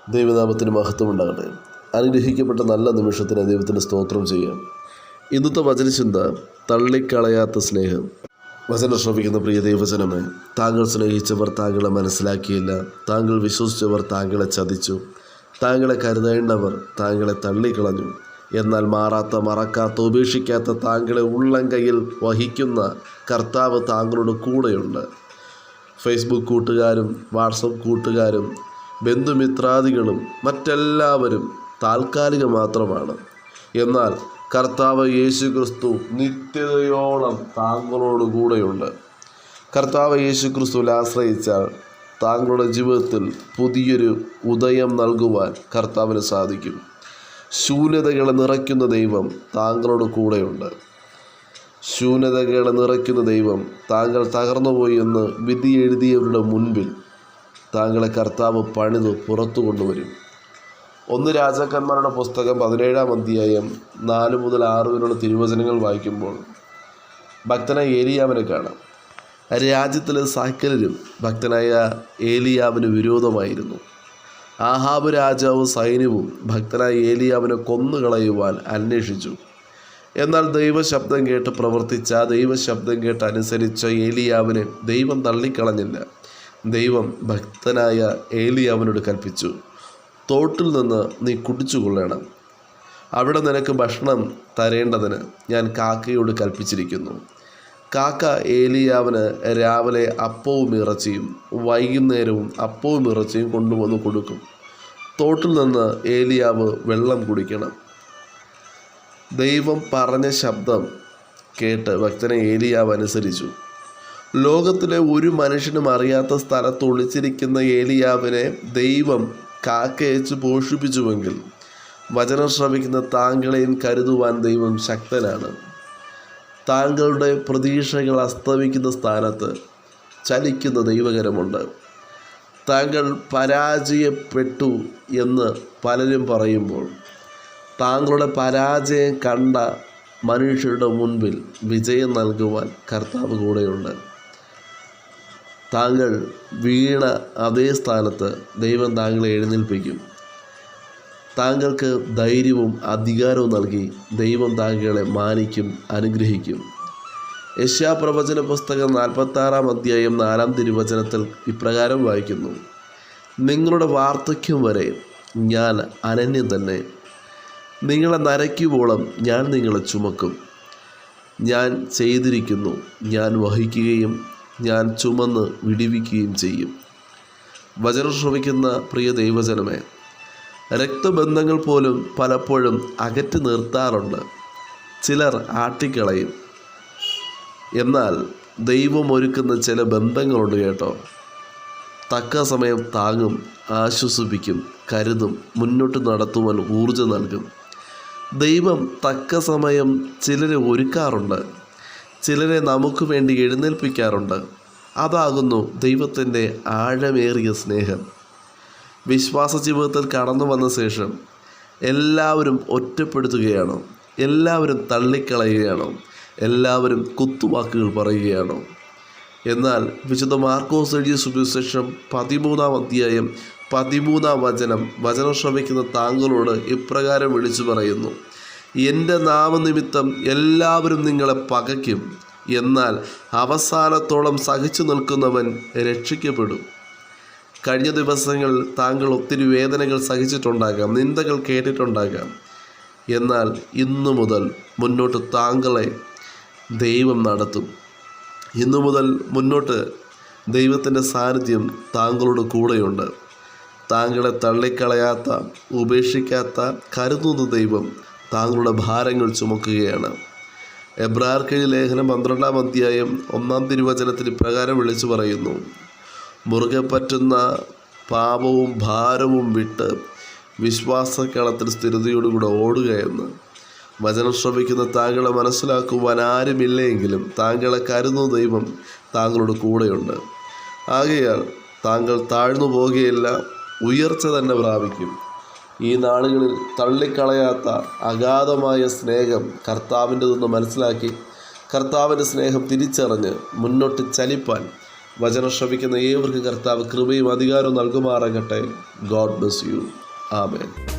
ദൈവനാമത്തിന് മഹത്വം ഉണ്ടാകട്ടെ. അനുഗ്രഹിക്കപ്പെട്ട നല്ല നിമിഷത്തിന് ദൈവത്തിന് സ്തോത്രം ചെയ്യാം. ഇന്നത്തെ വചനചിന്ത തള്ളിക്കളയാത്ത സ്നേഹം. വചനം ശ്രവിക്കുന്ന പ്രിയ ദൈവജനമേ, താങ്കൾ സ്നേഹിച്ചവർ താങ്കളെ മനസ്സിലാക്കിയില്ല, താങ്കൾ വിശ്വസിച്ചവർ താങ്കളെ ചതിച്ചു, താങ്കളെ കരുതേണ്ടവർ താങ്കളെ തള്ളിക്കളഞ്ഞു. എന്നാൽ മാറാത്ത, മറക്കാത്ത, ഉപേക്ഷിക്കാത്ത, താങ്കളെ ഉള്ളം കയ്യിൽ വഹിക്കുന്ന കർത്താവ് താങ്കളുടെ കൂടെയുണ്ട്. ഫേസ്ബുക്ക് കൂട്ടുകാരും വാട്സപ്പ് കൂട്ടുകാരും ബന്ധുമിത്രാദികളും മറ്റെല്ലാവരും താൽക്കാലികം മാത്രമാണ്. എന്നാൽ കർത്താവ് യേശുക്രിസ്തു നിത്യതയോളം താങ്കളോട് കൂടെയുണ്ട്. കർത്താവ് യേശുക്രിസ്തുവിൽ ആശ്രയിച്ചാൽ താങ്കളുടെ ജീവിതത്തിൽ പുതിയൊരു ഉദയം നൽകുവാൻ കർത്താവിന് സാധിക്കും. ശൂന്യതകളെ നിറയ്ക്കുന്ന ദൈവം താങ്കളോട് കൂടെയുണ്ട്. ശൂന്യതകളെ നിറയ്ക്കുന്ന ദൈവം താങ്കൾ തകർന്നുപോയി എന്ന് വിധി എഴുതിയവരുടെ മുൻപിൽ താങ്കളെ കർത്താവ് പണിത് പുറത്തു കൊണ്ടുവരും. 1 രാജാക്കന്മാരുടെ പുസ്തകം 17-ാം അധ്യായം 4 മുതൽ 6 വരെയുള്ള തിരുവചനങ്ങൾ വായിക്കുമ്പോൾ ഭക്തനായ ഏലിയാവിനെ കാണാം. രാജ്യത്തിലെ സകലരും ഭക്തനായ ഏലിയാവിന് വിരോധമായിരുന്നു. ആഹാബ് രാജാവും സൈന്യവും ഭക്തനായ ഏലിയാവിനെ കൊന്നുകളയുവാൻ അന്വേഷിച്ചു. എന്നാൽ ദൈവശബ്ദം കേട്ട് പ്രവർത്തിച്ച, ദൈവശബ്ദം കേട്ട് അനുസരിച്ച ഏലിയാവിനെ ദൈവം തള്ളിക്കളഞ്ഞില്ല. ദൈവം ഭക്തനായ ഏലിയാവിനോട് കൽപ്പിച്ചു, തോട്ടിൽ നിന്ന് നീ കുടിച്ചുകൊള്ളണം. അവിടെ നിനക്ക് ഭക്ഷണം തരേണ്ടതിന് ഞാൻ കാക്കയോട് കൽപ്പിച്ചിരിക്കുന്നു. കാക്ക ഏലിയാവിന് രാവിലെ അപ്പവും ഇറച്ചിയും വൈകുന്നേരവും അപ്പവും ഇറച്ചിയും കൊണ്ടുവന്ന് കൊടുക്കും. തോട്ടിൽ നിന്ന് ഏലിയാവ് വെള്ളം കുടിക്കണം. ദൈവം പറഞ്ഞ ശബ്ദം കേട്ട് ഭക്തനെ ഏലിയാവ് അനുസരിച്ചു. ലോകത്തിലെ ഒരു മനുഷ്യനും അറിയാത്ത സ്ഥലത്ത് ഒളിച്ചിരിക്കുന്ന ഏലിയാവിനെ ദൈവം കാക്കയച്ച് പോഷിപ്പിച്ചുവെങ്കിൽ വചനം ശ്രവിക്കുന്ന താങ്കളെയും കരുതുവാൻ ദൈവം ശക്തനാണ്. താങ്കളുടെ പ്രതീക്ഷകൾ അസ്തമിക്കുന്ന സ്ഥാനത്ത് ചലിക്കുന്ന ദൈവകരമുണ്ട്. താങ്കൾ പരാജയപ്പെട്ടു എന്ന് പലരും പറയുമ്പോൾ താങ്കളുടെ പരാജയം കണ്ട മനുഷ്യരുടെ മുൻപിൽ വിജയം നൽകുവാൻ കർത്താവ് കൂടെയുണ്ട്. താങ്കൾ വീണ അതേ സ്ഥാനത്ത് ദൈവം താങ്കളെ എഴുന്നേൽപ്പിക്കും. താങ്കൾക്ക് ധൈര്യവും അധികാരവും നൽകി ദൈവം താങ്കളെ മാനിക്കും, അനുഗ്രഹിക്കും. യെശയ്യാപ്രവചന പുസ്തകം 46-ാം അധ്യായം 4-ാം തിരുവചനത്തിൽ ഇപ്രകാരം വായിക്കുന്നു: നിങ്ങളുടെ വാർദ്ധക്യം വരെ ഞാൻ അനന്യം തന്നെ, നിങ്ങളെ നരയ്ക്കുവോളം ഞാൻ നിങ്ങളെ ചുമക്കും. ഞാൻ ചെയ്തിരിക്കുന്നു, ഞാൻ വഹിക്കുകയും ഞാൻ ചുമന്ന് വിടുവിക്കുകയും ചെയ്യും. വചനം ശ്രവിക്കുന്ന പ്രിയ ദൈവജനമേ, രക്തബന്ധങ്ങൾ പോലും പലപ്പോഴും അകറ്റി നിർത്താറുണ്ട്. ചിലർ ആട്ടിക്കളയും. എന്നാൽ ദൈവം ഒരുക്കുന്ന ചില ബന്ധങ്ങളുണ്ട് കേട്ടോ. തക്ക സമയം താങ്ങും, ആശ്വസിപ്പിക്കും, കരുതും, മുന്നോട്ട് നടത്തുവാൻ ഊർജ്ജം നൽകും. ദൈവം തക്ക സമയം ചിലരെ ഒരുക്കാറുണ്ട്, ചിലരെ നമുക്ക് വേണ്ടി എഴുന്നേൽപ്പിക്കാറുണ്ട്. അതാകുന്നു ദൈവത്തിൻ്റെ ആഴമേറിയ സ്നേഹം. വിശ്വാസ ജീവിതത്തിൽ കടന്നു വന്ന ശേഷം എല്ലാവരും ഒറ്റപ്പെടുത്തുകയാണോ? എല്ലാവരും തള്ളിക്കളയുകയാണോ? എല്ലാവരും കുത്തുവാക്കുകൾ പറയുകയാണോ? എന്നാൽ വിശുദ്ധ മാർക്കോസ് എഴുതിയ സുവിശേഷം 13-ാം അധ്യായം 13-ാം വചനം ശ്രവിക്കുന്ന താങ്കളോട് ഇപ്രകാരം വിളിച്ചു പറയുന്നു: എൻ്റെ നാമനിമിത്തം എല്ലാവരും നിങ്ങളെ പകയ്ക്കും, എന്നാൽ അവസാനത്തോളം സഹിച്ചു നിൽക്കുന്നവൻ രക്ഷിക്കപ്പെടും. കഴിഞ്ഞ ദിവസങ്ങളിൽ താങ്കൾ ഒത്തിരി വേദനകൾ സഹിച്ചിട്ടുണ്ടാകാം, നിന്ദകൾ കേട്ടിട്ടുണ്ടാകാം. എന്നാൽ ഇന്നു മുതൽ മുന്നോട്ട് താങ്കളെ ദൈവം നടത്തും. ഇന്നു മുതൽ മുന്നോട്ട് ദൈവത്തിൻ്റെ സാന്നിധ്യം താങ്കളുടെ കൂടെയുണ്ട്. താങ്കളെ തള്ളിക്കളയാത്ത, ഉപേക്ഷിക്കാത്ത, കരുതുന്ന ദൈവം താങ്കളുടെ ഭാരങ്ങൾ ചുമക്കുകയാണ്. എബ്രായർക്കെഴുതിയ ലേഖനം 12-ാം അധ്യായം 1-ാം തിരുവചനത്തിൽ ഇപ്രകാരം വിളിച്ചു പറയുന്നു: മുറുകെ പറ്റുന്ന പാപവും ഭാരവും വിട്ട് വിശ്വാസക്കളത്തിൽ സ്ഥിരതയോടുകൂടെ ഓടുക എന്ന്. വചനം ശ്രവിക്കുന്ന താങ്കളെ മനസ്സിലാക്കുവാൻ ആരുമില്ലെങ്കിലും താങ്കളെ കരുതുന്ന ദൈവം താങ്കളുടെ കൂടെയുണ്ട്. ആകയാൽ താങ്കൾ താഴ്ന്നു പോകുകയില്ല, ഉയർച്ച തന്നെ പ്രാപിക്കും. ഈ നാളുകളിൽ തള്ളിക്കളയാത്ത അഗാധമായ സ്നേഹം കർത്താവിൻ്റെതെന്ന് മനസ്സിലാക്കി കർത്താവിൻ്റെ സ്നേഹം തിരിച്ചറിഞ്ഞ് മുന്നോട്ട് ചലിപ്പാൻ വചനം ശ്രവിക്കുന്ന ഏവർക്കും കർത്താവ് കൃപയും അധികാരവും നൽകുമാറാകട്ടെ. God bless you. ആമേൻ.